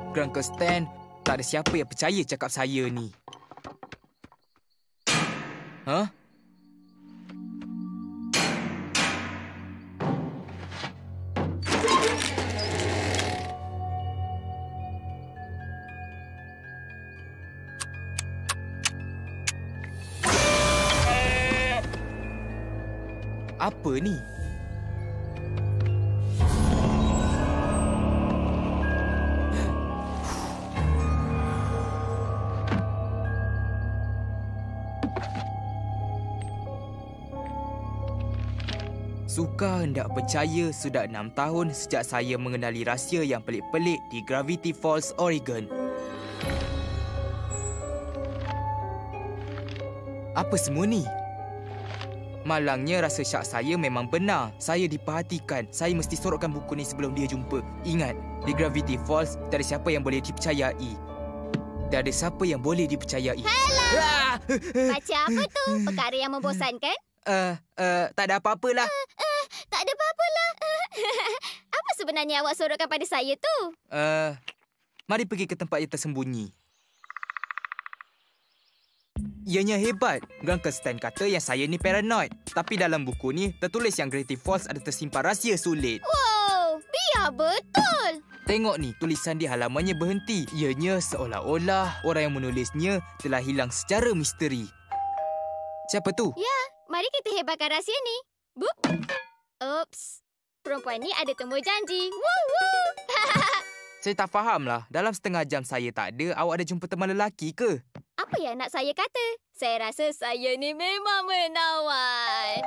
Grunker Stan, tak ada siapa yang percaya cakap saya ni. Hah? Apa ni? Sukar hendak percaya sudah 6 tahun sejak saya mengenali rahsia yang pelik-pelik di Gravity Falls, Oregon. Apa semua ni? Malangnya rasa syak saya memang benar. Saya diperhatikan. Saya mesti sorokkan buku ni sebelum dia jumpa. Ingat, di Gravity Falls, tak ada siapa yang boleh dipercayai. Tak ada siapa yang boleh dipercayai. Hello! Baca apa tu? Perkara yang membosankan? Tak ada apa-apalah. Tak ada apa-apalah. Apa sebenarnya awak sorokkan pada saya tu? Mari pergi ke tempat yang tersembunyi. Ianya hebat. Grunker Stan kata yang saya ni paranoid. Tapi dalam buku ni tertulis yang Gravity Falls ada tersimpan rahsia sulit. Wow, biar betul. Tengok ni, tulisan di halamannya berhenti. Ianya seolah-olah orang yang menulisnya telah hilang secara misteri. Siapa tu? Ya, mari kita hebatkan rahsia ni. Bup. Oops. Perempuan ni ada temu janji. Woo-woo. Saya tak fahamlah. Dalam setengah jam saya tak ada, awak ada jumpa teman lelaki ke? Apa yang nak saya kata? Saya rasa saya ni memang menawan.